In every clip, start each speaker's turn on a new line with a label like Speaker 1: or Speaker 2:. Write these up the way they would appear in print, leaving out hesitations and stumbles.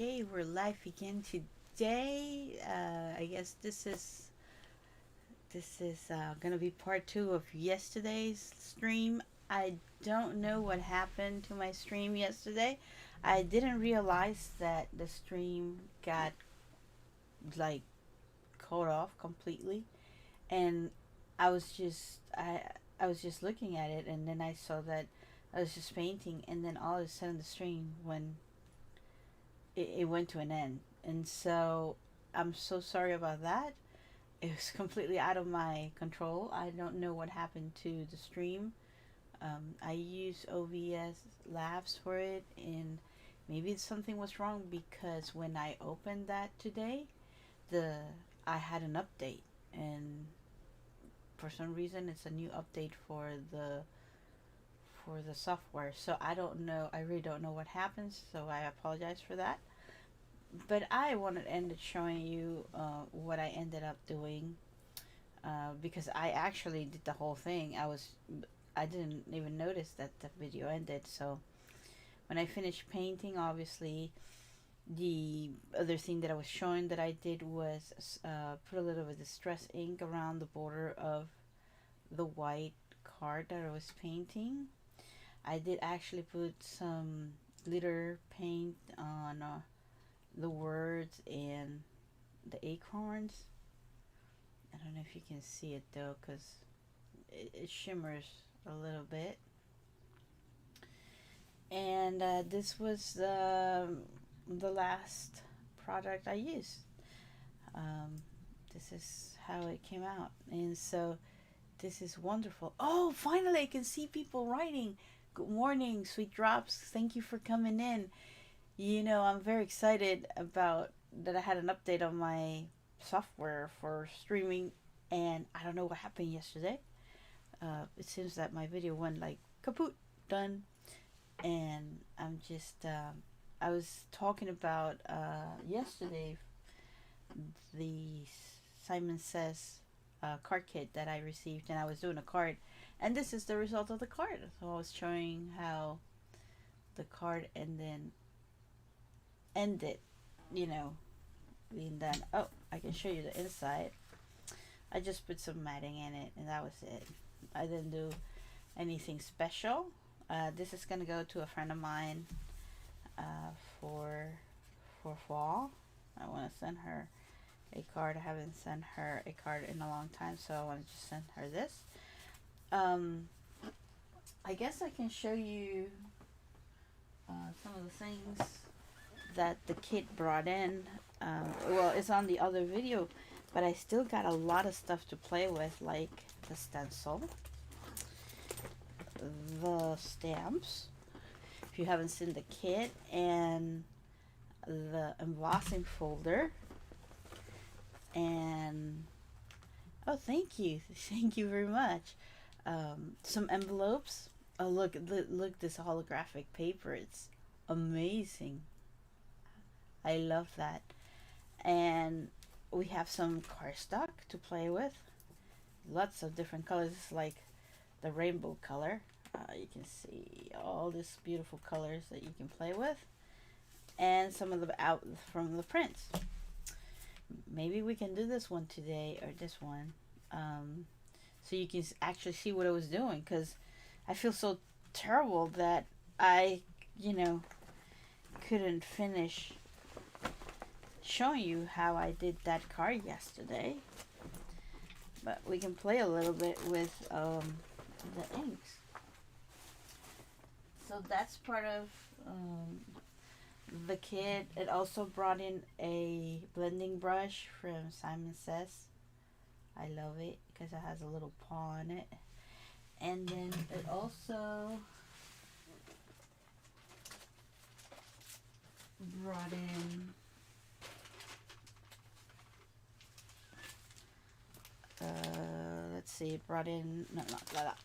Speaker 1: Okay, we're live again today. I guess this is gonna be part two of yesterday's stream. I don't know what happened to my stream yesterday. I didn't realize that the stream got like cut off completely, and I was just looking at it, and then I saw that I was just painting, and then all of a sudden the stream when it went to an end. And so I'm so sorry about that. It was completely out of my control. I don't know what happened to the stream. I use OBS Labs for it, and maybe something was wrong because when I opened that today, the I had an update, and for some reason it's a new update for the software. So I don't know. I really don't know what happens. So I apologize for that. But I wanted to end it showing you what I ended up doing because I actually did the whole thing. I didn't even notice that the video ended. So when I finished painting, obviously the other thing that I was showing that I did was put a little bit of distress ink around the border of the white card that I was painting. I did actually put some glitter paint on the words and the acorns. I don't know if you can see it though, because it shimmers a little bit. And this was the last product I used. Um, this is how it came out, and so this is wonderful. Oh, finally I can see people writing. Good morning, sweet drops. Thank you for coming in. I'm very excited about that I had an update on my software for streaming, and I don't know what happened yesterday. It seems that my video went like kaput, done, and I was talking about yesterday the Simon Says card kit that I received, and I was doing a card, and this is the result of the card. So I was showing how the card and then ended, you know, being done. Oh, I can show you the inside. I just put some matting in it, and that was it. I didn't do anything special. This is gonna go to a friend of mine for fall. I want to send her a card. I haven't sent her a card in a long time, so I want to just send her this. I guess I can show you some of the things that the kit brought in. Well, it's on the other video, but I still got a lot of stuff to play with, like the stencil, the stamps, if you haven't seen the kit, and the embossing folder, and oh, thank you thank you very much. Some envelopes. Oh, look, this holographic paper, it's amazing. I love that. And we have some cardstock to play with, lots of different colors. It's like the rainbow color. You can see all these beautiful colors that you can play with, and some of them out from the prints. Maybe we can do this one today, or this one, so you can actually see what I was doing, because I feel so terrible that I, couldn't finish showing you how I did that card yesterday. But we can play a little bit with the inks. So that's part of the kit. It also brought in a blending brush from Simon Says. I love it because it has a little paw on it. And then it also brought in let's see, it brought in, no, not that.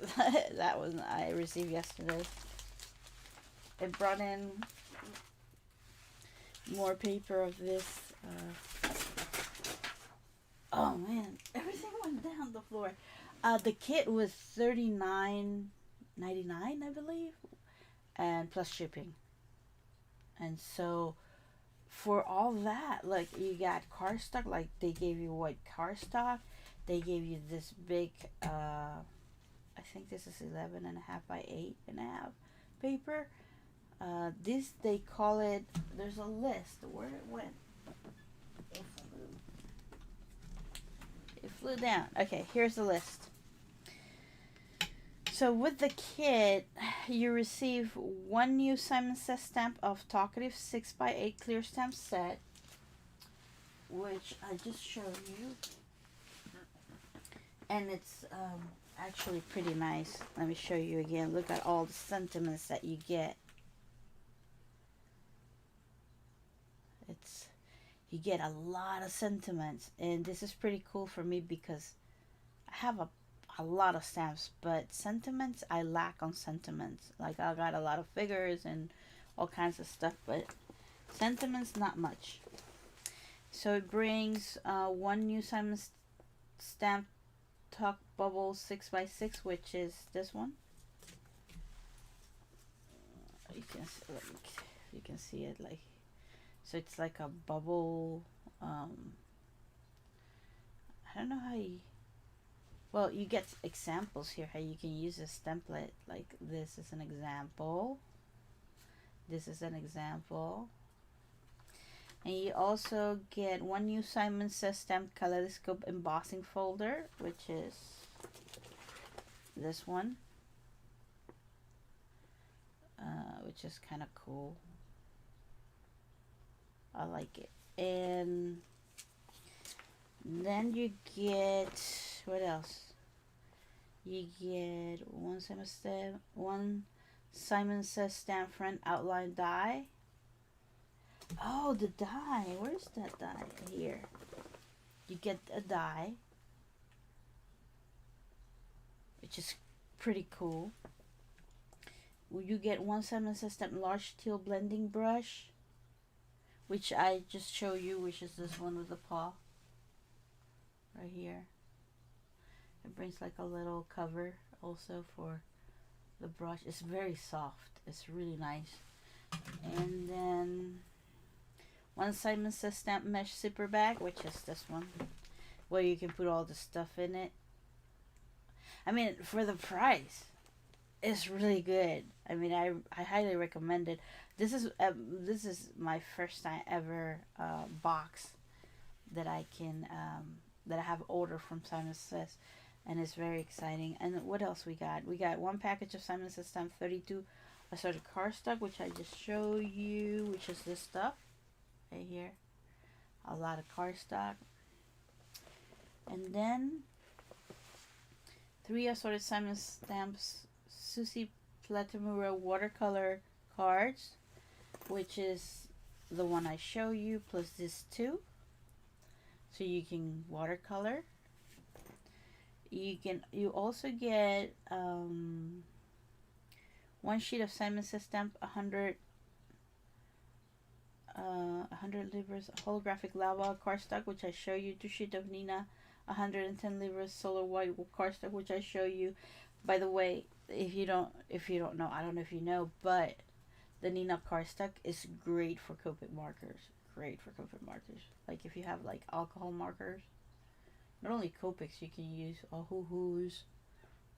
Speaker 1: That was I received yesterday. It brought in more paper of this. Oh man, everything went down the floor. The kit was $39.99, I believe, and plus shipping. And so for all that, like you got cardstock, like they gave you white cardstock, they gave you this big I think this is 11.5 by 8.5 paper. This they call it, there's a list where it went. It flew down. Okay, here's the list. So with the kit, you receive one new Simon Says stamp of Talkative 6x8 clear stamp set, which I just showed you, and it's actually pretty nice. Let me show you again. Look at all the sentiments that you get. You get a lot of sentiments, and this is pretty cool for me because I have a lot of stamps, but sentiments, I lack on sentiments. Like I got a lot of figures and all kinds of stuff, but sentiments not much. So it brings one new Simon stamp Talk Bubble 6x6, which is this one. You can see it, like, so it's like a bubble. I don't know how you, well, you get examples here how you can use this template. Like this is an example. This is an example. And you also get one new Simon Says stamp kaleidoscope embossing folder, which is this one, which is kind of cool. I like it. And then you get, what else? You get one Simon Says stamp friend outline die. Oh, the die. Where's that die? Here. You get a die, which is pretty cool. You get one Simon Says stamp large teal blending brush, which I just show you, which is this one with the paw. Right here. It brings like a little cover also for the brush. It's very soft. It's really nice. And then one Simon Says stamp mesh zipper bag, which is this one, where you can put all the stuff in it. I mean, for the price, it's really good. I mean, I highly recommend it. This is my first time ever box that I can that I have ordered from Simon Says, and it's very exciting. And what else we got? We got one package of Simon Says stamp 32 assorted cardstock, which I just show you, which is this stuff right here. A lot of cardstock. And then 3 assorted Simon Stamps Susie Platamura watercolor cards, which is the one I show you, plus this 2. So you can watercolor. You also get one sheet of Simon Says stamp 100 libras holographic lava cardstock, which I show you. 2 sheet of Nina 110 libras solar white cardstock, which I show you. By the way, if you don't know, I don't know if you know, but the Nina cardstock is great for Copic markers. Great for Copic markers. Like if you have like alcohol markers, not only Copics, you can use Ohuhus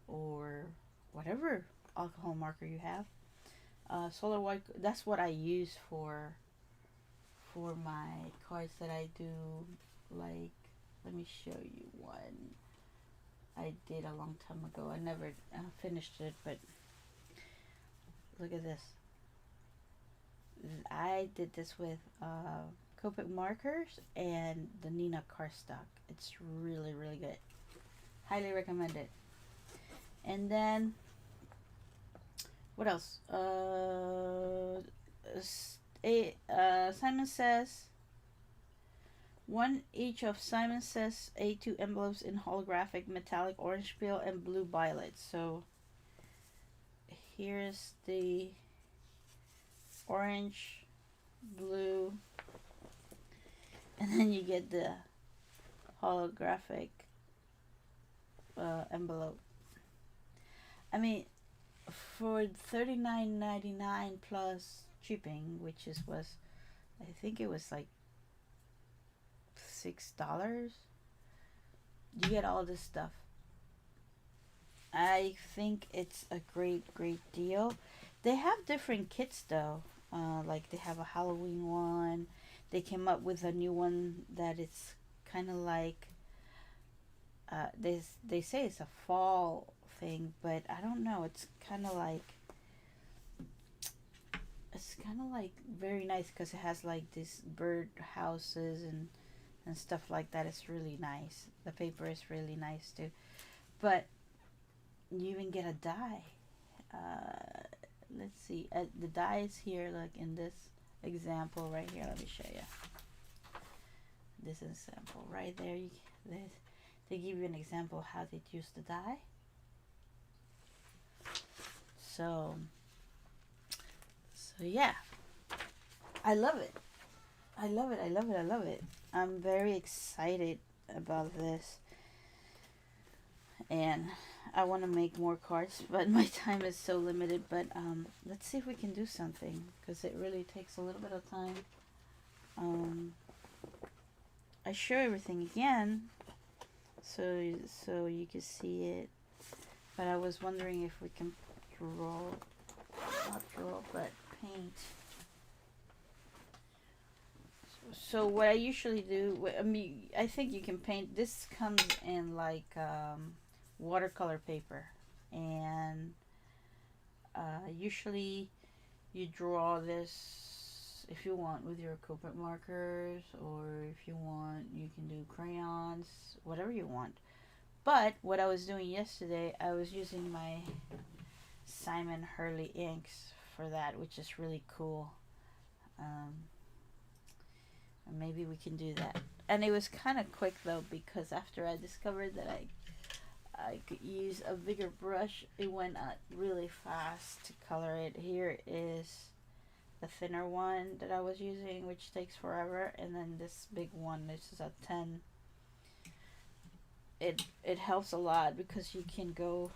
Speaker 1: or whatever alcohol marker you have. Solar white, that's what I use for my cards that I do. Like, let me show you one I did a long time ago. I never finished it, but look at this. I did this with Copic markers and the Nina cardstock. It's really, really good. Highly recommend it. And then what else? Simon Says one each of Simon Says A2 envelopes in holographic metallic orange peel and blue violet. So here's the orange, blue, and then you get the holographic envelope. I mean, for $39.99 plus shipping, which was I think it was like $6. You get all this stuff. I think it's a great deal. They have different kits though. Like they have a Halloween one. They came up with a new one that it's kind of like they say it's a fall thing, but I don't know. It's kind of like very nice because it has like these bird houses and stuff like that. It's really nice. The paper is really nice too. But you even get a die. Let's see. The die is here, like in this example right here. Let me show you. This example right there. They give you an example of how they use the die. So yeah, I love it. I love it. I love it. I love it. I'm very excited about this, and I want to make more cards, but my time is so limited. But let's see if we can do something, because it really takes a little bit of time. I show everything again, so you can see it. But I was wondering if we can not draw, but paint. So what I usually do, I think you can paint. This comes in like watercolor paper, and usually you draw this if you want with your Copic markers, or if you want you can do crayons, whatever you want. But what I was doing yesterday, I was using my Simon Hurley inks for that, which is really cool. And maybe we can do that. And it was kind of quick though, because after I discovered that I could use a bigger brush, it went really fast to color it. Here is the thinner one that I was using, which takes forever, and then this big one, this is a 10. It helps a lot because you can go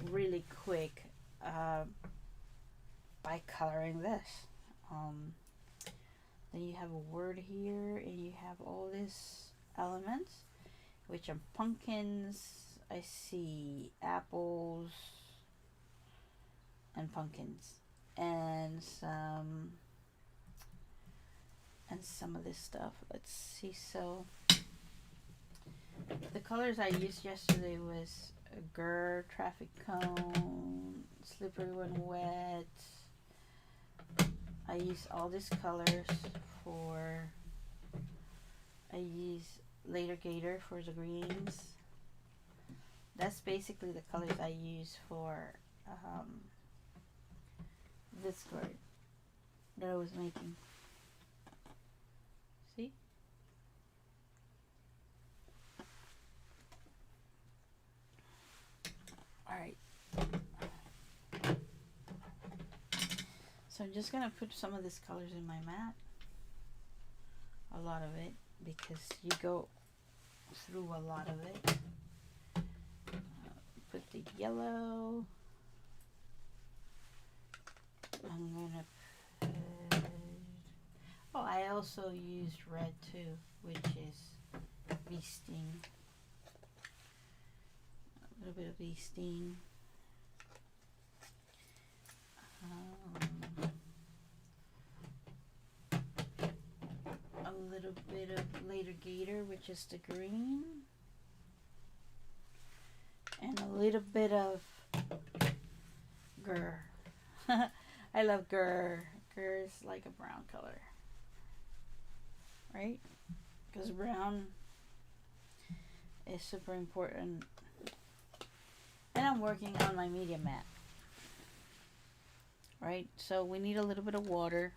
Speaker 1: really quick by coloring this. Then you have a word here, and you have all these elements, which are pumpkins. I see apples and pumpkins, and some of this stuff. Let's see. So the colors I used yesterday was a Grr, traffic cone, slippery when wet. I use all these colors for. I use Later Gator for the greens. That's basically the colors I use for this card that I was making. See? Alright. So I'm just going to put some of these colors in my mat. A lot of it, because you go through a lot of it. Put the yellow. I'm going to put... Oh, I also used red too, which is bee sting. A little bit of bee sting. A little bit of Later Gator, which is the green, and a little bit of Grr. I love Grr. Grr is like a brown color, right? Because brown is super important. And I'm working on my media mat. Right, so we need a little bit of water.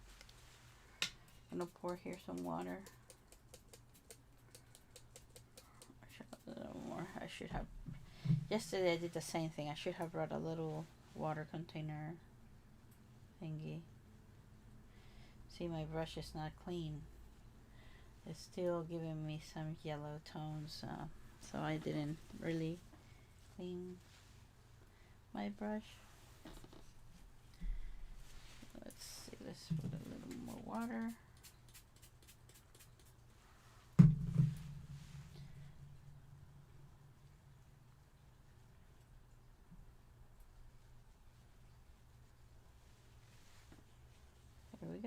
Speaker 1: I'm gonna pour here some water. I should have a little more. I should have. Yesterday I did the same thing. I should have brought a little water container thingy. See, my brush is not clean. It's still giving me some yellow tones, so I didn't really clean my brush. Let's see, let's put a little more water.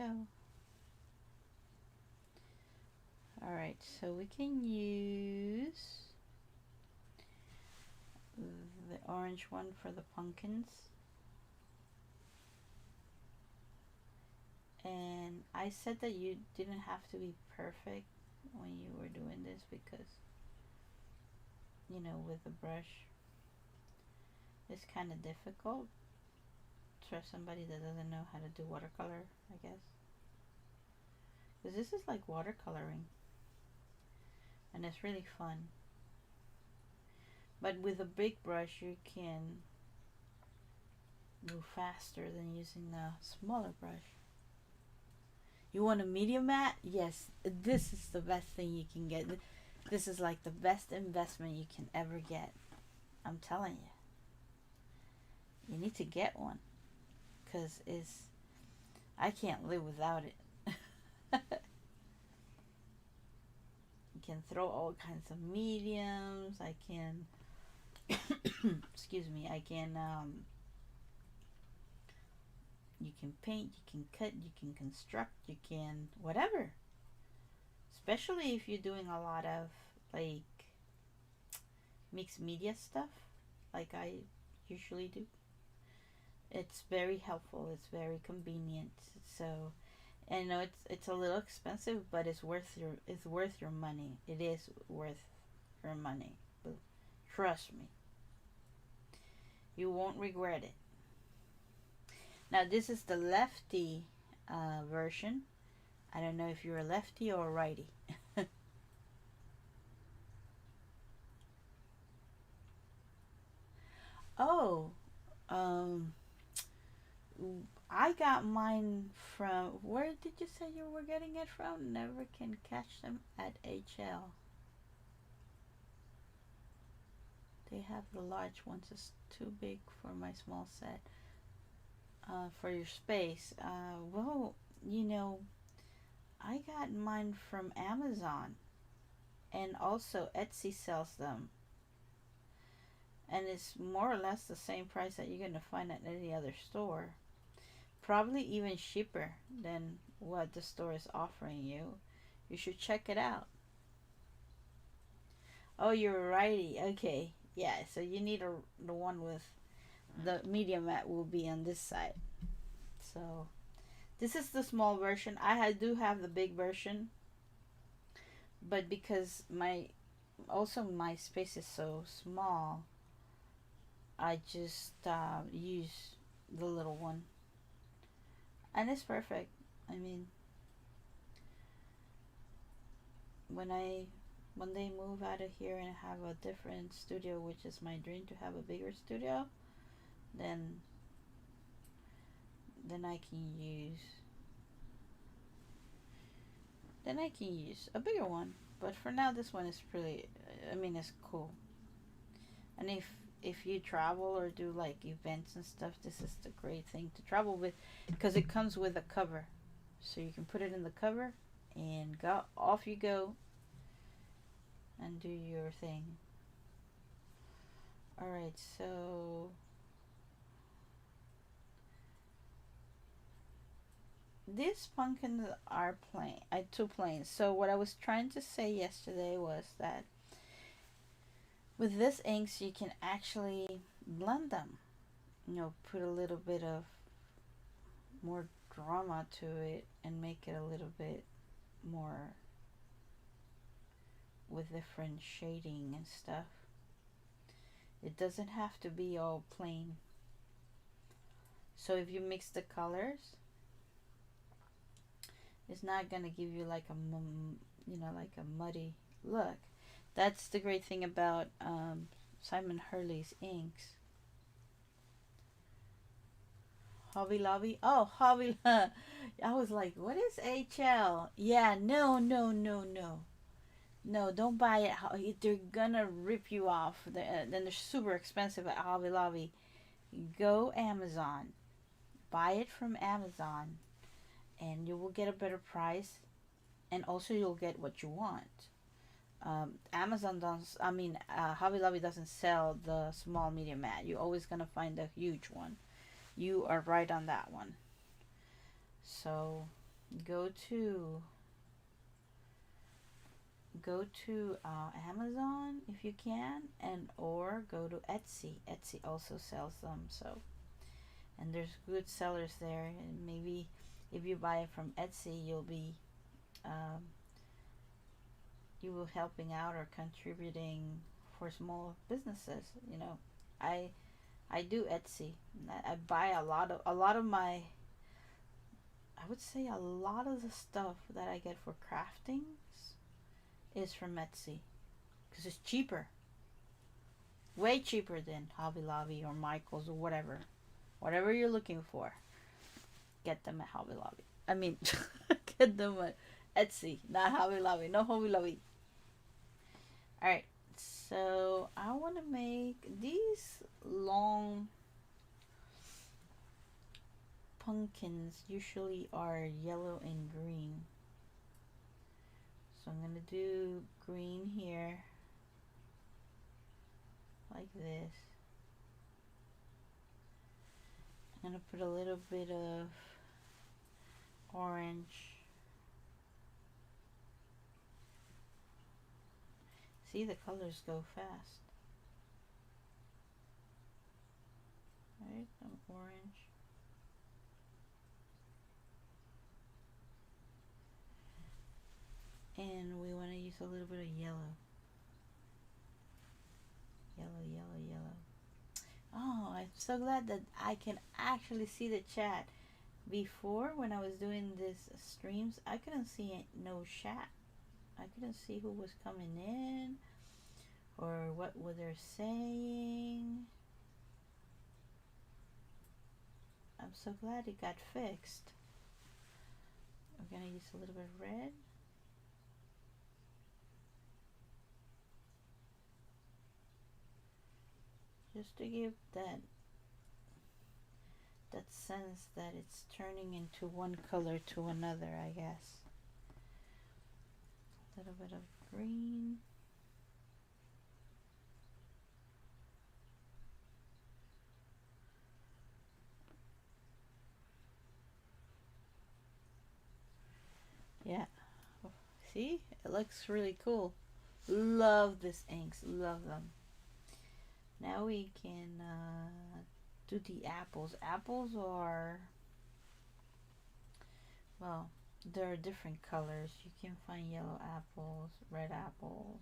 Speaker 1: go. Alright, so we can use the orange one for the pumpkins. And I said that you didn't have to be perfect when you were doing this because, you know, with the brush, it's kind of difficult for somebody that doesn't know how to do watercolor, I guess. Because this is like watercoloring. And it's really fun. But with a big brush, you can move faster than using the smaller brush. You want a medium mat? Yes, this is the best thing you can get. This is like the best investment you can ever get. I'm telling you. You need to get one. Because I can't live without it. You can throw all kinds of mediums. I can, excuse me, I can, you can paint, you can cut, you can construct, you can, whatever. Especially if you're doing a lot of, like, mixed media stuff, like I usually do. It's very helpful. It's very convenient. So, and I know it's a little expensive, but it's worth your money. It is worth your money. But trust me, you won't regret it. Now this is the lefty version. I don't know if you're a lefty or a righty. Oh, um, I got mine from, where did you say you were getting it from? Never can catch them at HL. They have the large ones. It's too big for my small set. For your space. Well, you know, I got mine from Amazon. And also Etsy sells them. And it's more or less the same price that you're going to find at any other store. Probably even cheaper than what the store is offering you. You should check it out. Oh, you're righty. Okay. Yeah, so you need the one with the medium mat will be on this side. So this is the small version. I do have the big version. But because my space is so small, I just use the little one. And it's perfect. I mean, when they move out of here and have a different studio, which is my dream to have a bigger studio, then I can use a bigger one. But for now, this one is really, I mean, it's cool. And if you travel or do like events and stuff, this is the great thing to travel with, because it comes with a cover, so you can put it in the cover and go off you go and do your thing. All right, so these pumpkins are plain. Too plain. So what I was trying to say yesterday was that with this inks you can actually blend them. You know, put a little bit of more drama to it and make it a little bit more with different shading and stuff. It doesn't have to be all plain. So if you mix the colors, it's not gonna give you like like a muddy look. That's the great thing about Simon Hurley's inks. Hobby Lobby. Oh, Hobby. I was like, what is HL? Yeah, no, no, no, no. No, don't buy it. They're gonna rip you off. Then they're super expensive at Hobby Lobby. Go Amazon. Buy it from Amazon. And you will get a better price. And also you'll get what you want. Amazon does, Hobby Lobby doesn't sell the small medium mat. You're always gonna find a huge one. You are right on that one. So go to Amazon if you can, and or go to Etsy. Etsy also sells them, so, and there's good sellers there. And maybe if you buy it from Etsy, um, you will helping out or contributing for small businesses. You know, I I do Etsy. I buy a lot of my, I would say a lot of the stuff that I get for crafting is from Etsy because it's cheaper, way cheaper than Hobby Lobby or Michaels or whatever you're looking for. Get them at Hobby Lobby. I mean, get them at Etsy, not Hobby Lobby. No Hobby Lobby. All right. So I want to make these long pumpkins. Usually are yellow and green. So I'm gonna do green here, like this. I'm gonna put a little bit of orange. See, the colors go fast. Right, some orange. And we want to use a little bit of yellow. Yellow. Oh, I'm so glad that I can actually see the chat. Before, when I was doing this streams, I couldn't see no chat. I couldn't see who was coming in or what were they saying. I'm so glad it got fixed. We're gonna use a little bit of red. Just to give that sense that it's turning into one color to another, I guess. A little bit of green. Yeah. See? It looks really cool. Love these inks. Love them. Now we can do the apples. Apples are, well, there are different colors. You can find yellow apples, red apples.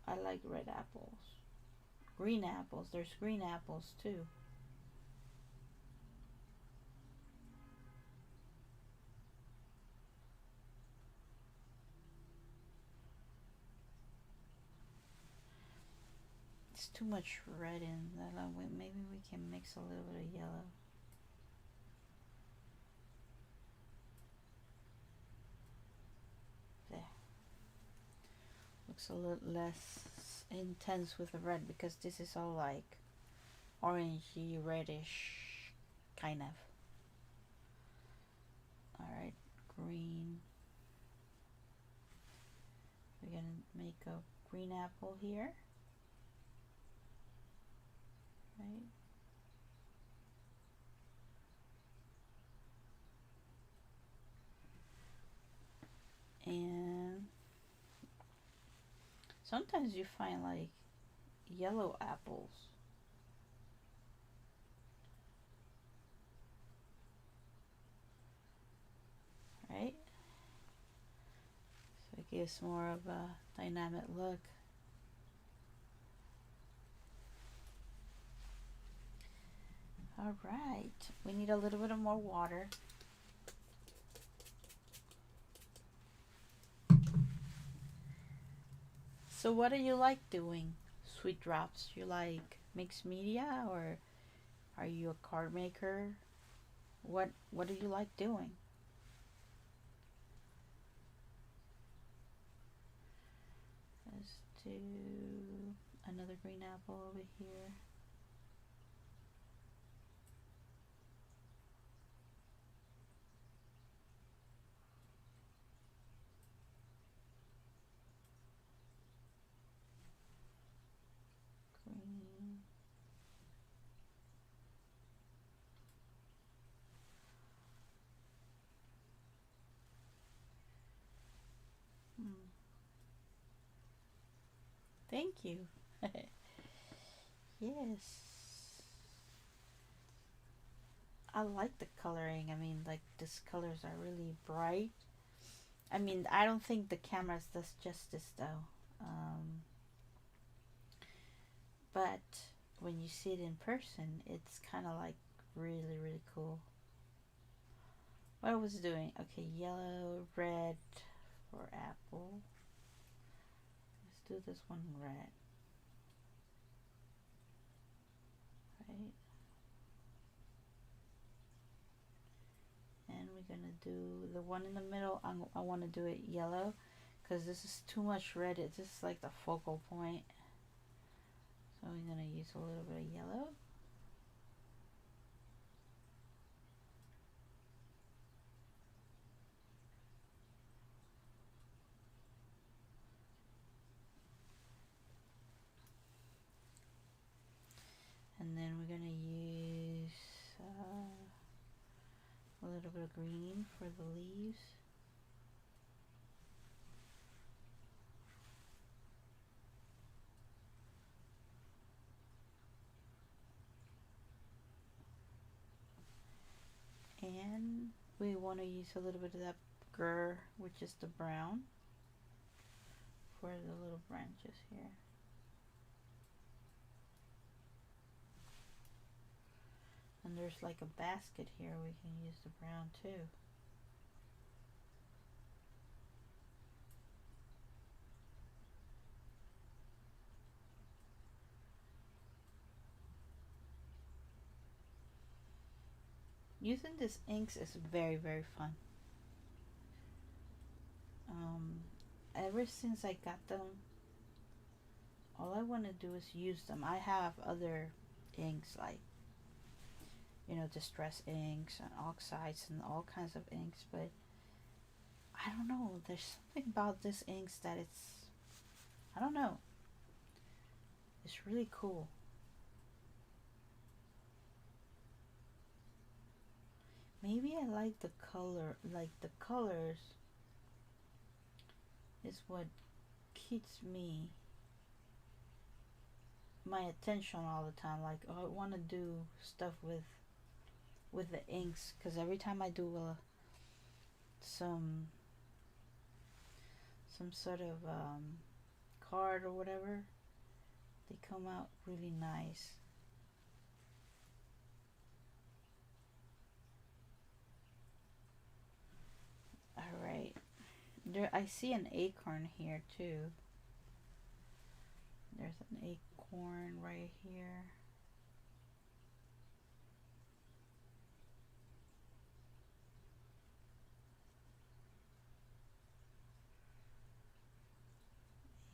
Speaker 1: I like red apples. Green apples. There's green apples too. It's too much red in that. Maybe we can mix a little bit of yellow. There. Looks a little less intense with the red because this is all like orangey, reddish, kind of. Alright, green. We're gonna make a green apple here. Right. And sometimes you find like yellow apples. Right? So it gives more of a dynamic look. Alright, we need a little bit of more water. So what do you like doing, Sweet Drops? You like mixed media, or are you a card maker? What do you like doing? Let's do another green apple over here. Green. Thank you. Yes. I like the coloring. I mean, like, these colors are really bright. I mean, I don't think the cameras does justice though. But when you see it in person, it's kind of like really, really cool. What I was doing, okay, yellow, red for apple. Let's do this one red, right? And we're gonna do the one in the middle. I want to do it yellow because this is too much red. It's just like the focal point. So we're gonna use a little bit of yellow. And then we're gonna use a little bit of green for the leaves. And we want to use a little bit of that grr, which is the brown, for the little branches here. And there's like a basket here, we can use the brown too. Using these inks is very, very fun. Ever since I got them, all I want to do is use them. I have other inks like, you know, distress inks and oxides and all kinds of inks, but I don't know, there's something about this inks that I don't know, it's really cool. Maybe I like the color, like the colors is what keeps me my attention all the time. Like, oh, I want to do stuff with the inks because every time I do some sort of card or whatever, they come out really nice. All right, there I see an acorn here too. There's an acorn right here.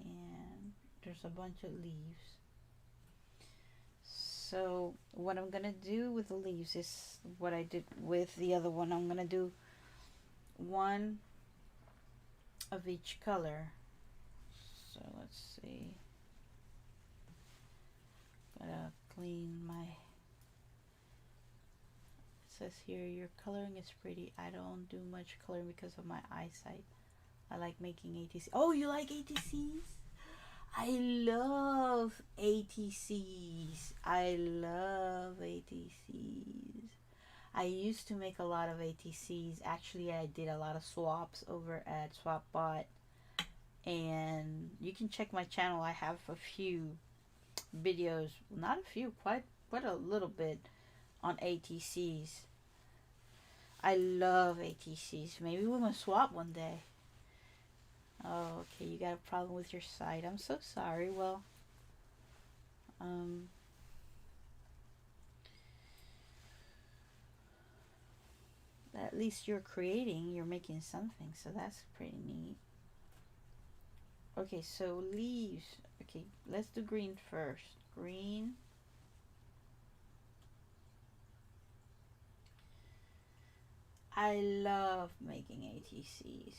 Speaker 1: And there's a bunch of leaves. So what I'm gonna do with the leaves is what I did with the other one. I'm gonna do one of each color. So let's see. Gotta clean my. It says here your coloring is pretty. I don't do much coloring because of my eyesight. I like making ATC. Oh, you like ATCs? I love ATCs. I love ATCs. I used to make a lot of ATCs. Actually, I did a lot of swaps over at SwapBot. And you can check my channel. I have a few videos, not a few, quite a little bit on ATCs. I love ATCs. Maybe we will swap one day. Oh, okay, you got a problem with your site. I'm so sorry. Well, um, at least you're creating, you're making something, so that's pretty neat. Okay, so leaves. Okay, let's do green first. Green. I love making ATCs.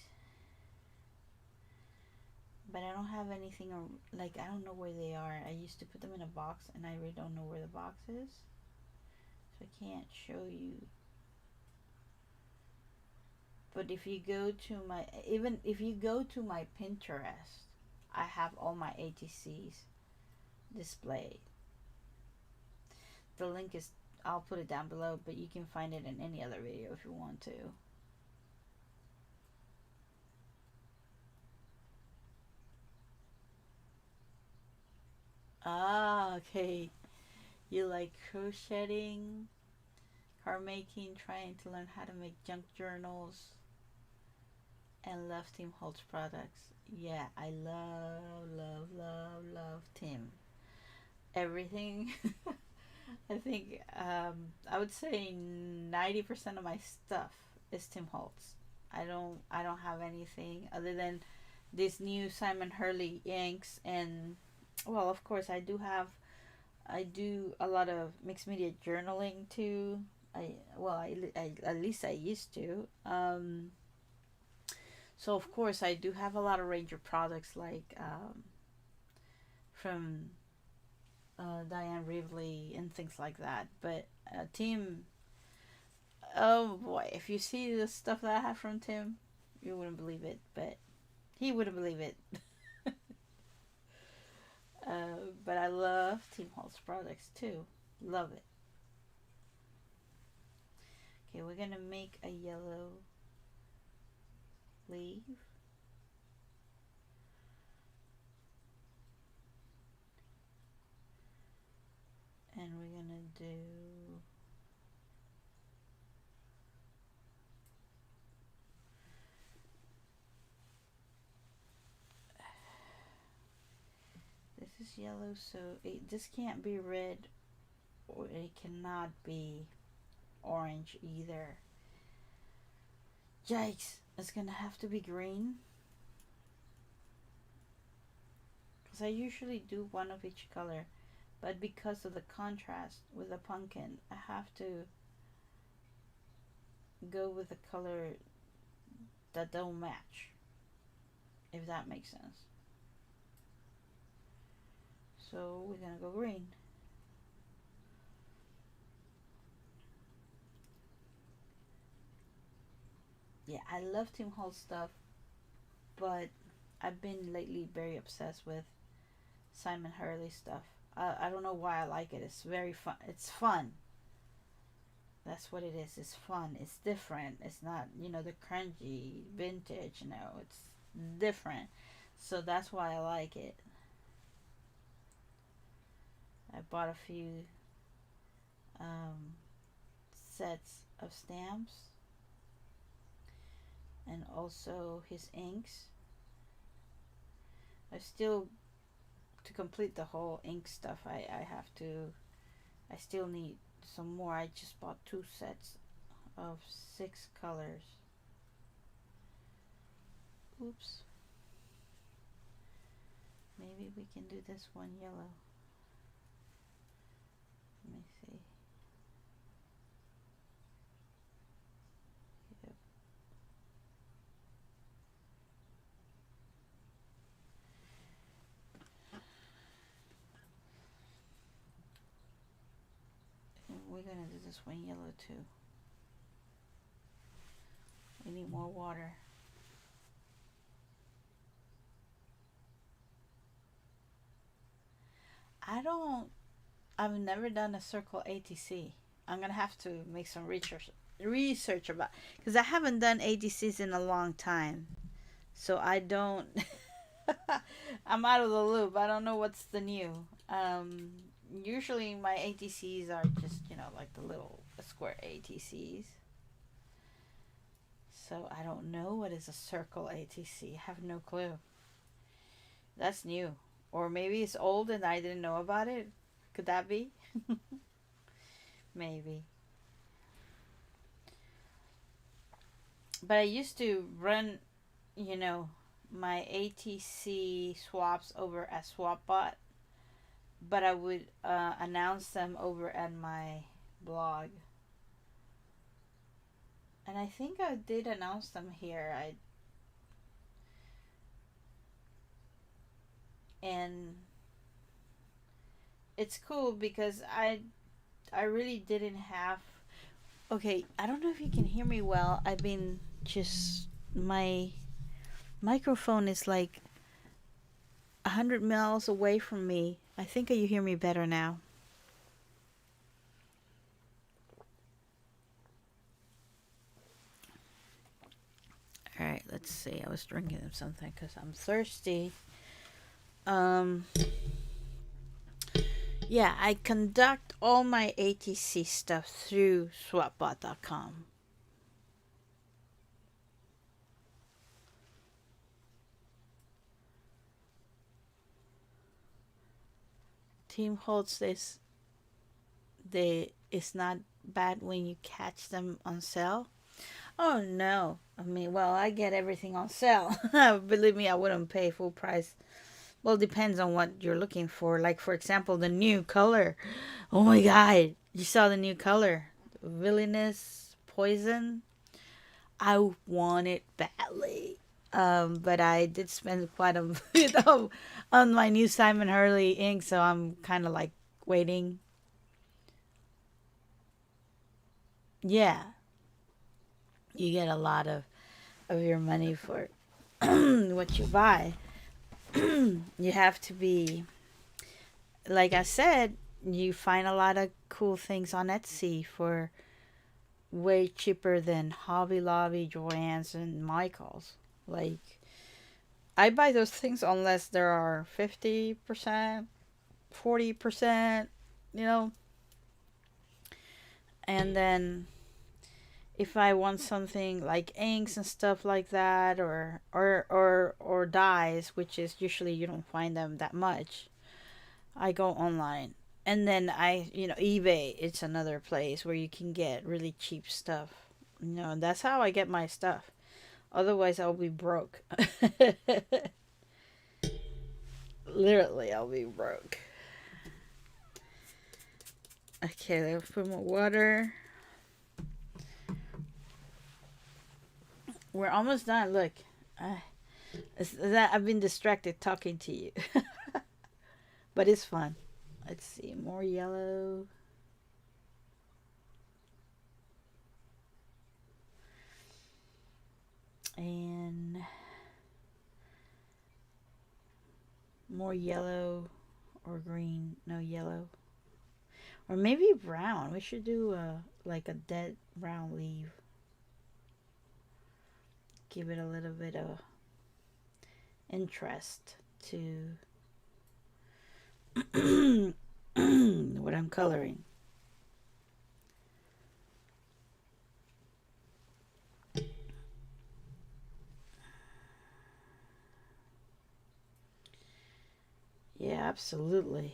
Speaker 1: But I don't have anything, like, I don't know where they are. I used to put them in a box and I really don't know where the box is. So I can't show you. But if you go to my, even if you go to my Pinterest, I have all my ATCs displayed. The link is, I'll put it down below, but you can find it in any other video if you want to. Ah, okay. You like crocheting, card making, trying to learn how to make junk journals, and love Tim Holtz products. Yeah, I love Tim. Everything. I think I would say 90% of my stuff is Tim Holtz. I don't have anything other than this new Simon Hurley inks, and well, of course I do a lot of mixed media journaling too. I at least I used to. So of course I do have a lot of Ranger products like from Diane Rivley and things like that. But Tim, oh boy, if you see the stuff that I have from Tim, you wouldn't believe it. But he wouldn't believe it. But I love Tim Holtz products too. Love it. Okay, we're gonna make a yellow leaf. And we're gonna do this is yellow, so this can't be red, or it cannot be orange either. Yikes, it's gonna have to be green, because I usually do one of each color, but because of the contrast with the pumpkin, I have to go with the color that don't match, if that makes sense. So we're gonna go green. Yeah, I love Tim Holtz stuff, but I've been lately very obsessed with Simon Hurley stuff. I don't know why I like it. It's very fun. It's fun. That's what it is. It's fun. It's different. It's not, the cringy vintage. It's different. So that's why I like it. I bought a few sets of stamps and also his inks. I still, to complete the whole ink stuff, I still need some more. I just bought 2 sets of 6 colors. Oops. Maybe we can do this one yellow. Let me see. Yep. And we're gonna do this one yellow too. We need more water. I've never done a circle ATC. I'm gonna have to make some research about, because I haven't done ATCs in a long time, so I don't. I'm out of the loop. I don't know what's the new. Usually my ATCs are just like the little square ATCs. So I don't know what is a circle ATC. I have no clue. That's new. Or maybe it's old and I didn't know about it. Could that be? Maybe. But I used to run, my ATC swaps over at SwapBot, but I would announce them over at my blog. And I think I did announce them here. And it's cool because I really didn't have. Okay, I don't know if you can hear me well. I've been just, my microphone is like 100 miles away from me. I think you hear me better now. All right, let's see. I was drinking something because I'm thirsty. Um, yeah, I conduct all my ATC stuff through swapbot.com. Team holds this. It's not bad when you catch them on sale. Oh no. I mean, well, I get everything on sale. Believe me, I wouldn't pay full price. Well, it depends on what you're looking for. Like, for example, the new color. Oh my god. You saw the new color. Villainous Poison. I want it badly. But I did spend quite a bit on my new Simon Hurley ink, so I'm kind of like waiting. Yeah, you get a lot of your money for what you buy. You have to be, like I said, you find a lot of cool things on Etsy for way cheaper than Hobby Lobby, Joann's, and Michael's. Like, I buy those things unless there are 50%, 40%, you know. And then if I want something like inks and stuff like that, or dyes, which is usually you don't find them that much, I go online. And then eBay, it's another place where you can get really cheap stuff. And that's how I get my stuff. Otherwise, I'll be broke. Literally, I'll be broke. Okay, let's put more water. We're almost done. Look, I've been distracted talking to you, but it's fun. Let's see, more yellow. And more yellow or green. No, yellow. Or maybe brown. We should do like a dead brown leaf. Give it a little bit of interest to what I'm coloring. Yeah, absolutely.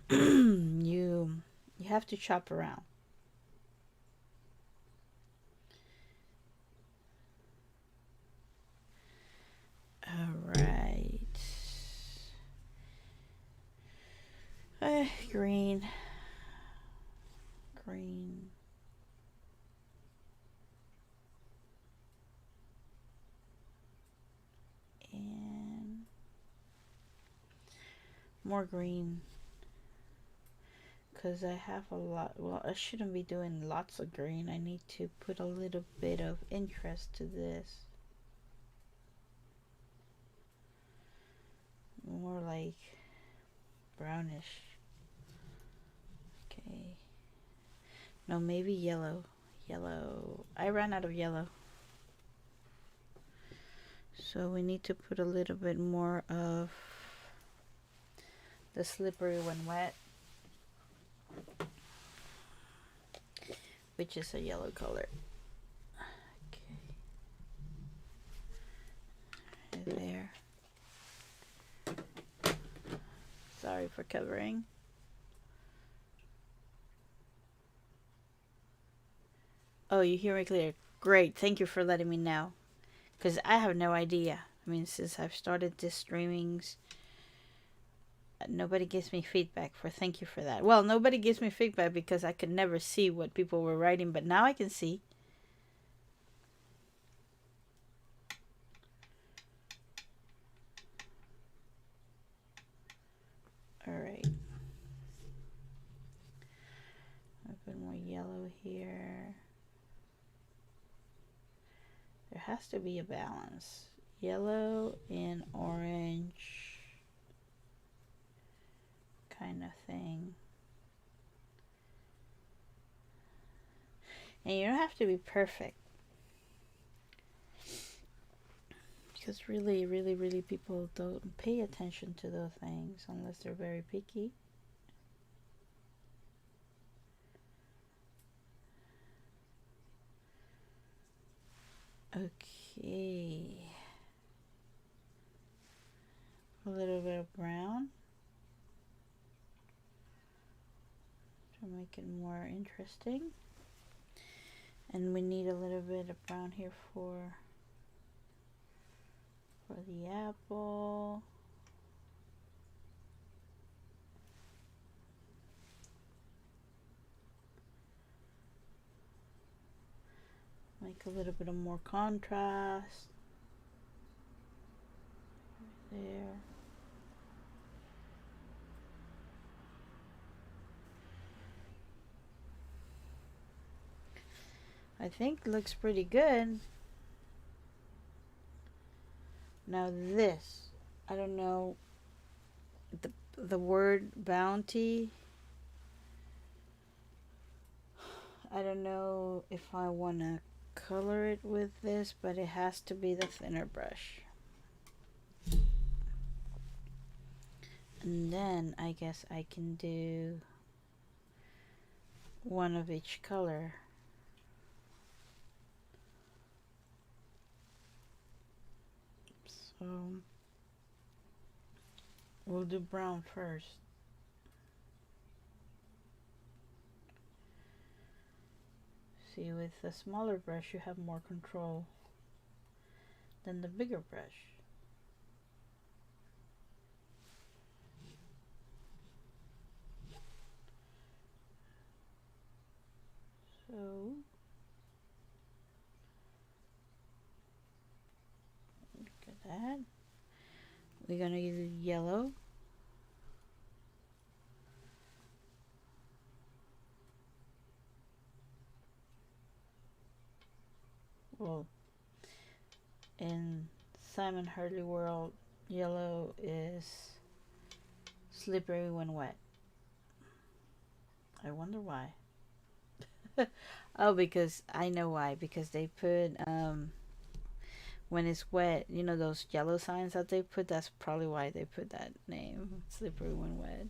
Speaker 1: you have to chop around. All right. Green. Green. And more green. Because I have a lot. Well, I shouldn't be doing lots of green. I need to put a little bit of interest to this. More like brownish. Okay. No, maybe yellow. Yellow. I ran out of yellow. So we need to put a little bit more of the slippery when wet, which is a yellow color. Okay. There. Sorry for covering. Oh, you hear me clear. Great. Thank you for letting me know. Because I have no idea. I mean, since I've started this streamings, nobody gives me feedback. Thank you for that. Well, nobody gives me feedback because I could never see what people were writing, but now I can see. All right. I'll put more yellow here. There has to be a balance. yellow and orange kind of thing. And you don't have to be perfect, because really people don't pay attention to those things unless they're very picky. Okay, a little bit of brown to make it more interesting. And we need a little bit of brown here for the apple. Make a little bit of more contrast right there. I think it looks pretty good. Now this, I don't know, the word bounty, I don't know if I want to color it with this, but it has to be the thinner brush. And then I guess I can do one of each color. So we'll do brown first. See, with the smaller brush you have more control than the bigger brush. So look at that. We're gonna use yellow. Well, in Simon Hurley world, yellow is slippery when wet. I wonder why. Oh, because I know why. Because they put when it's wet, you know those yellow signs that they put. That's probably why they put that name, slippery when wet.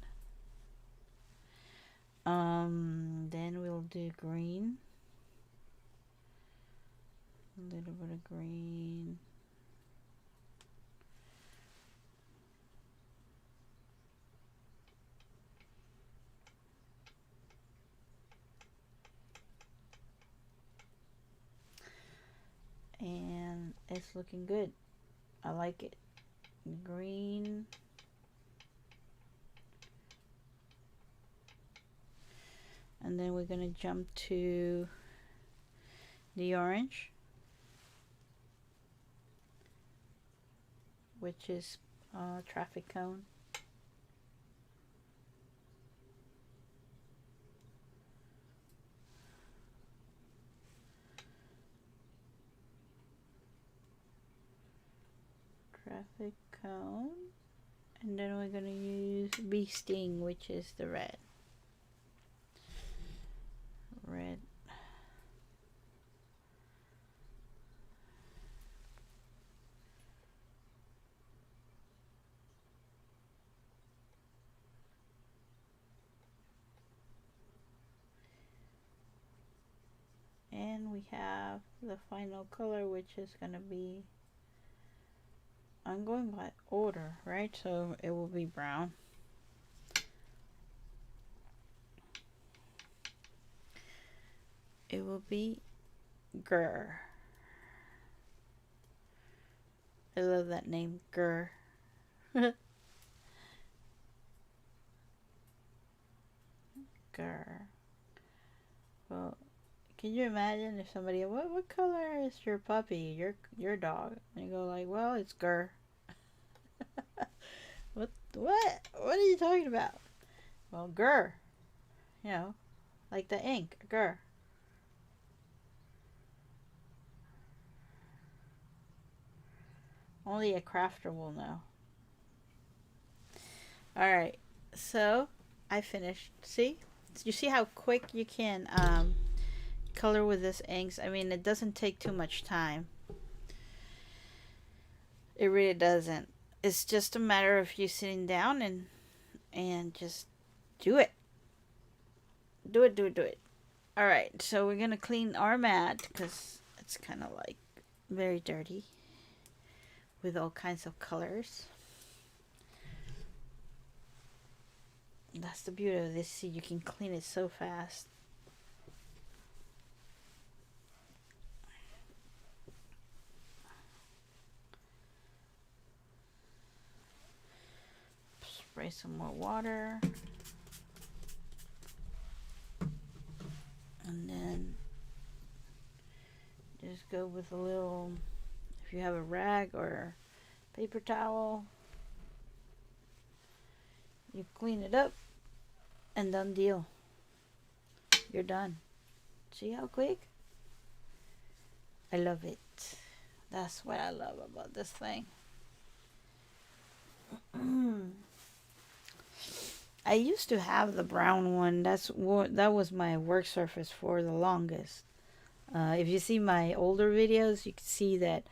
Speaker 1: Then we'll do green. A little bit of green. And it's looking good. I like it. Green. And then we're gonna jump to the orange, which is traffic cone. Traffic cone. And then we're gonna use bee sting, which is the red. Red. And we have the final color, which is gonna be, I'm going by order, right? So it will be brown. It will be Grr. I love that name, Grr. Grr. Well, can you imagine if somebody, what color is your puppy, your dog? And you go like, well, it's Grr. What are you talking about? Well, Grr. You know, like the ink, Grr. Only a crafter will know. Alright, so I finished. See? You see how quick you can color with this inks? I mean, it doesn't take too much time. It really doesn't. It's just a matter of you sitting down and just do it. Do it, do it, do it. Alright, so we're going to clean our mat because it's kind of like very dirty with all kinds of colors. That's the beauty of this. See, you can clean it so fast. Spray some more water. And then just go with a little, if you have a rag or paper towel, you clean it up and done deal. You're done. See how quick? I love it. That's what I love about this thing. I used to have the brown one. That was my work surface for the longest. If you see my older videos, you can see that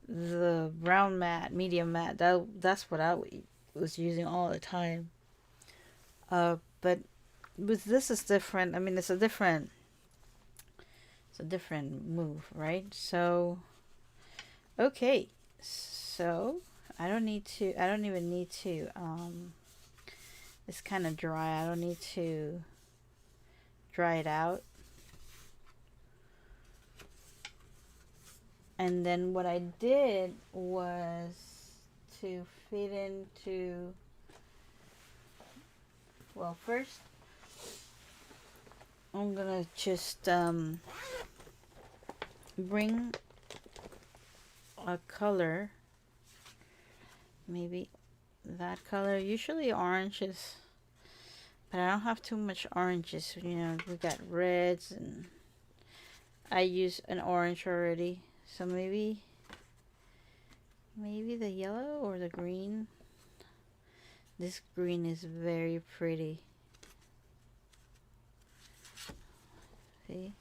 Speaker 1: the brown mat, medium mat, that's what I was using all the time. But with this is different. I mean, it's a different move, right? So, okay. So, I don't even need to, it's kind of dry. I don't need to dry it out. And then what I did was to fit into, well, first I'm gonna just bring a color, maybe that color. Usually oranges, but I don't have too much oranges. You know, we got reds, and I use an orange already. So maybe the yellow or the green. This green is very pretty. See?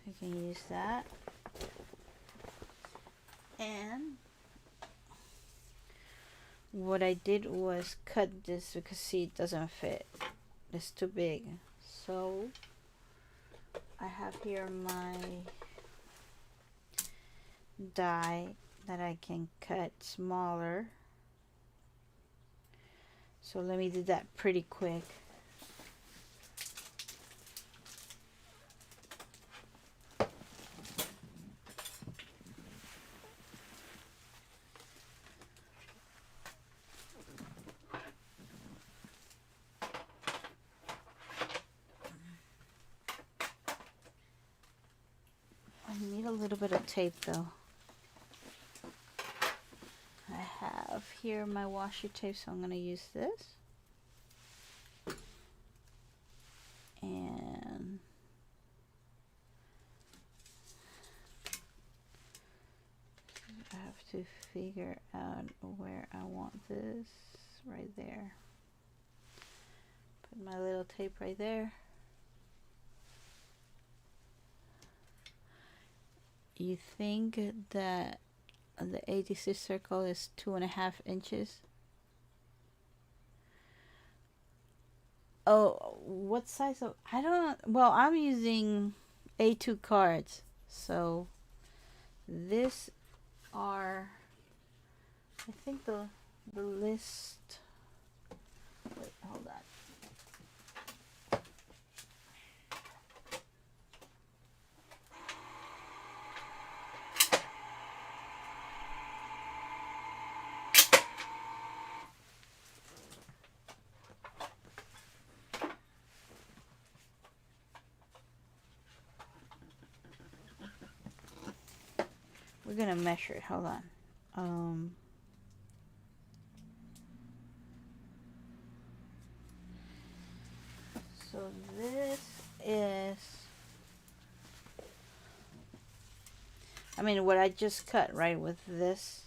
Speaker 1: You can use that. And what I did was cut this because see, it doesn't fit. It's too big. So I have here my die that I can cut smaller. So let me do that pretty quick. I need a little bit of tape though. I have here my washi tape, so I'm going to use this. And I have to figure out where I want this. Right there. Put my little tape right there. You think that the 86 circle is 2.5 inches? Oh, what size of, I don't, well, I'm using A2 cards. So this are, I think the list, wait, hold on. We're gonna measure it. Hold on. So this is I mean, what I just cut, right, with this.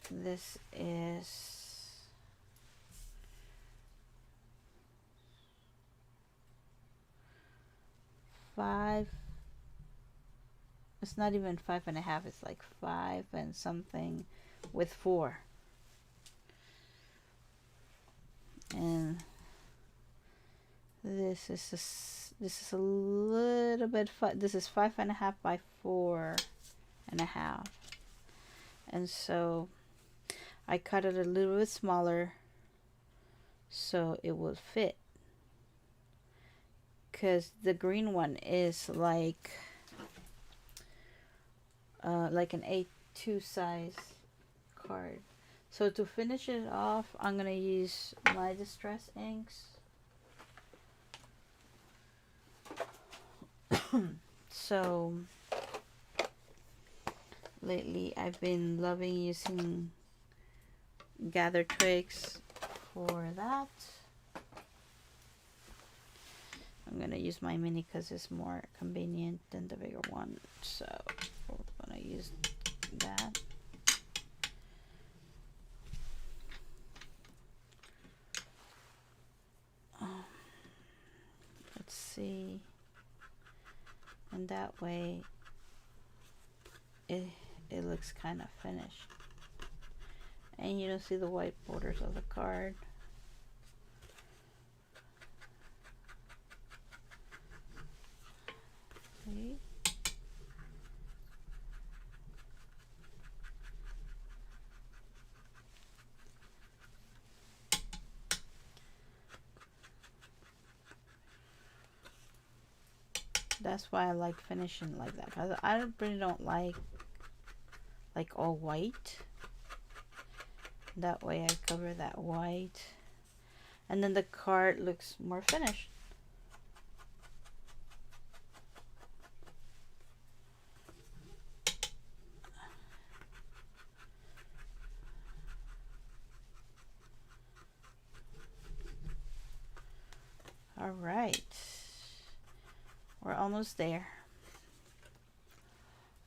Speaker 1: This is 5. It's not even 5.5. It's like 5 and something with 4. And this is a little bit. This is 5.5 by 4.5, and so I cut it a little bit smaller so it will fit. Because the green one is like an A2 size card. So to finish it off, I'm gonna use my distress inks. So lately I've been loving using Gather Twigs for that. I'm gonna use my mini because it's more convenient than the bigger one, so we're gonna use that. Let's see, and that way it looks kind of finished, and you don't see the white borders of the card. See? That's why I like finishing like that, because I really don't like all white. That way I cover that white, and then the card looks more finished. All right, we're almost there,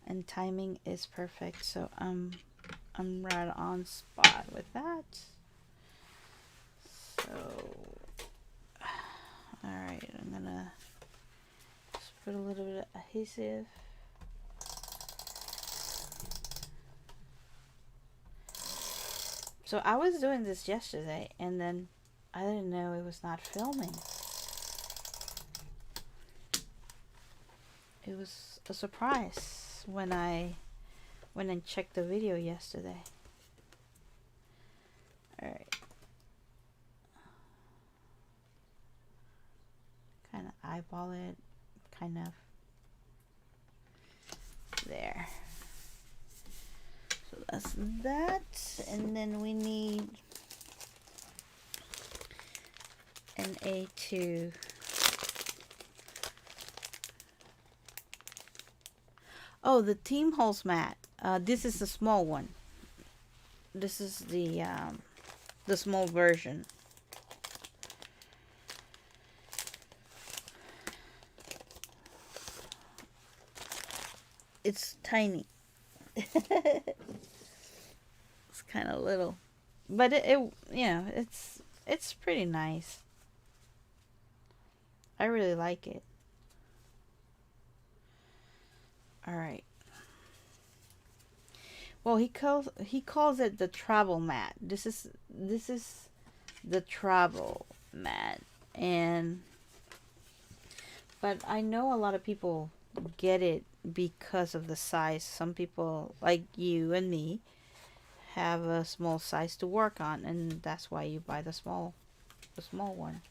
Speaker 1: and timing is perfect, so I'm right on spot with that. So all right, I'm gonna just put a little bit of adhesive. So I was doing this yesterday, and then I didn't know it was not filming. It was a surprise when I went and checked the video yesterday. All right. Kind of eyeball it, kind of there. So that's that, and then we need an A2. Oh, the Team Holes mat. This is the small one. This is the small version. It's tiny. It's kind of little, but it you know, it's pretty nice. I really like it. All right. Well, he calls it the travel mat. This is the travel mat, but I know a lot of people get it because of the size. Some people, like you and me, have a small size to work on, and that's why you buy the small one.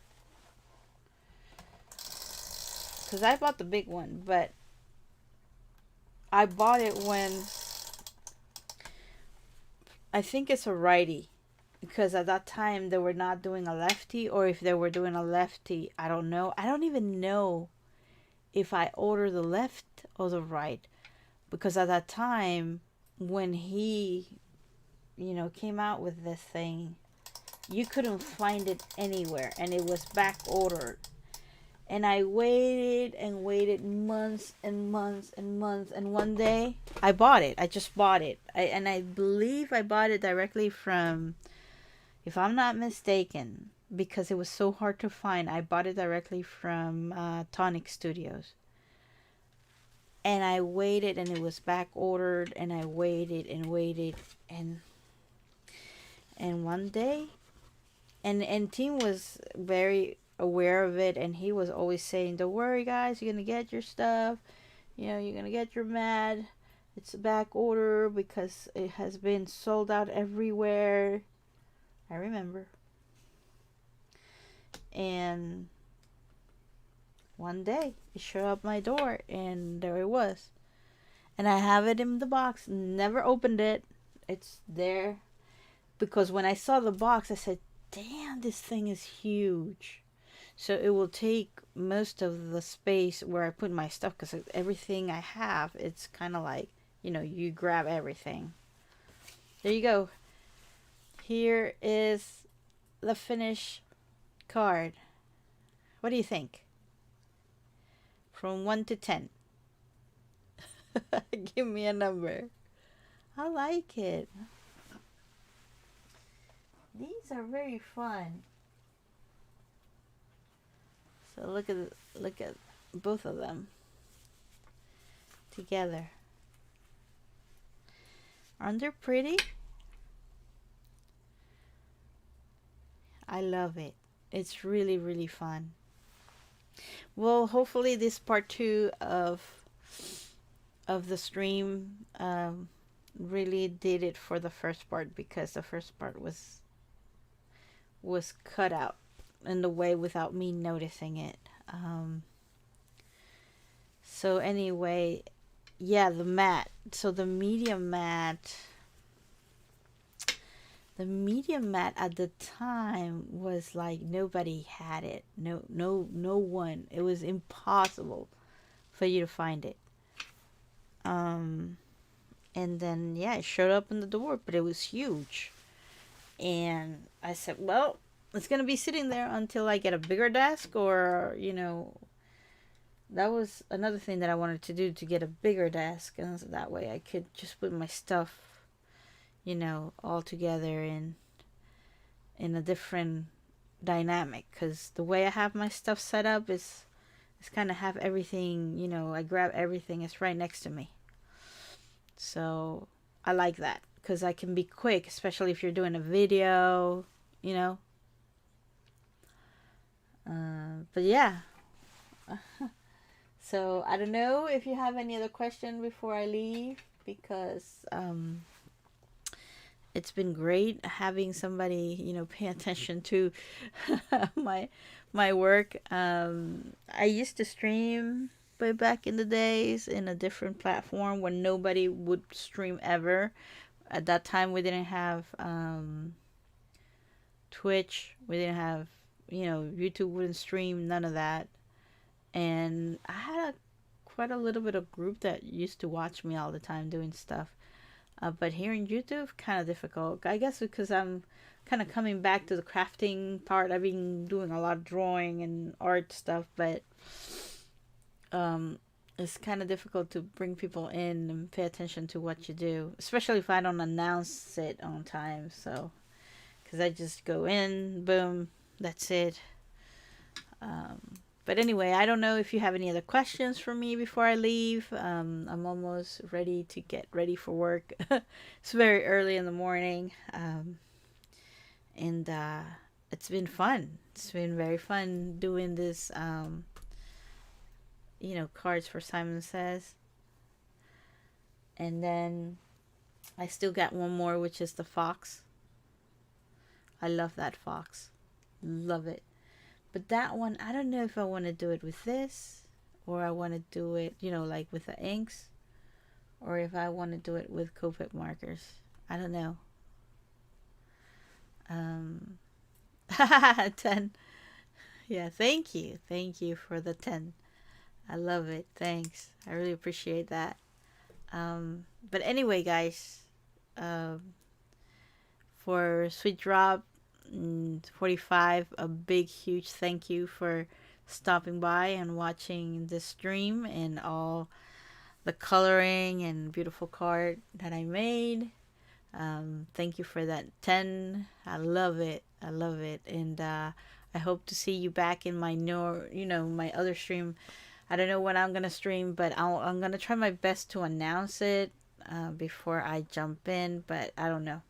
Speaker 1: Because I bought the big one, but I bought it when I think it's a righty, because at that time they were not doing a lefty, or if they were doing a lefty, I don't know. I don't even know if I ordered the left or the right, because at that time when he, came out with this thing, you couldn't find it anywhere, and it was back ordered. And I waited and waited months and months and months. And one day I bought it. I just bought it. And I believe I bought it directly from, if I'm not mistaken, because it was so hard to find, I bought it directly from Tonic Studios. And I waited, and it was back ordered, and I waited and waited, and one day, and Tim was very aware of it, and he was always saying, "Don't worry, guys, you're gonna get your stuff. You know, you're gonna get your mat. It's a back order because it has been sold out everywhere." I remember. And one day it showed up my door, and there it was. And I have it in the box. Never opened it. It's there because when I saw the box, I said, "Damn, this thing is huge." So it will take most of the space where I put my stuff because everything I have, it's kind of like, you grab everything. There you go. Here is the finished card. What do you think? From 1 to 10. Give me a number. I like it. These are very fun. So look at both of them together. Aren't they pretty? I love it. It's really, really fun. Well, hopefully this part 2 of the stream really did it for the first part, because the first part was cut out in the way without me noticing it. So anyway, yeah, the mat. So the medium mat at the time was like nobody had it. No one. It was impossible for you to find it. And then yeah, it showed up in the door, but it was huge. And I said, well, it's gonna be sitting there until I get a bigger desk, or that was another thing that I wanted to do, to get a bigger desk, and so that way I could just put my stuff, all together in a different dynamic. Because the way I have my stuff set up is kind of have everything, I grab everything, it's right next to me. So I like that because I can be quick, especially if you're doing a video, But yeah. So I don't know if you have any other question before I leave, because it's been great having somebody, pay attention to my work. I used to stream way back in the days in a different platform when nobody would stream ever. At that time, we didn't have Twitch. We didn't have, YouTube wouldn't stream, none of that. And I had quite a little bit of group that used to watch me all the time doing stuff. But here in YouTube, kind of difficult. I guess because I'm kind of coming back to the crafting part. I've been doing a lot of drawing and art stuff, but it's kind of difficult to bring people in and pay attention to what you do, especially if I don't announce it on time. So, because I just go in, boom, that's it. But anyway, I don't know if you have any other questions for me before I leave. I'm almost ready to get ready for work. It's very early in the morning. And it's been fun. It's been very fun doing this, cards for Simon Says. And then I still got one more, which is the fox. I love that fox. Love it. But that one, I don't know if I want to do it with this, or I want to do it, like with the inks, or if I want to do it with Copic markers. I don't know. 10. Yeah, thank you. Thank you for the 10. I love it. Thanks. I really appreciate that. But anyway, guys, for Sweet Drop 45, a big huge thank you for stopping by and watching this stream and all the coloring and beautiful card that I made. Thank you for that 10. I love it. I love it. And I hope to see you back in my my other stream. I don't know when I'm going to stream, but I'm going to try my best to announce it before I jump in, but I don't know.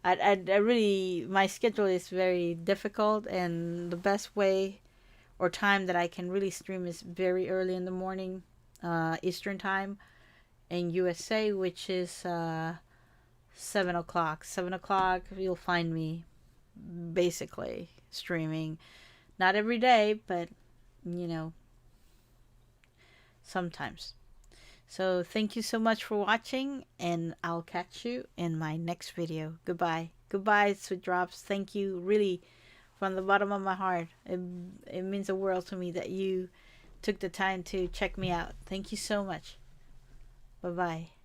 Speaker 1: I really, my schedule is very difficult, and the best way or time that I can really stream is very early in the morning, Eastern time in USA, which is 7 o'clock. 7 o'clock, you'll find me basically streaming. Not every day, but you know, sometimes. So thank you so much for watching, and I'll catch you in my next video. Goodbye. Goodbye, Sweet Drops. Thank you really from the bottom of my heart. It means the world to me that you took the time to check me out. Thank you so much. Bye-bye.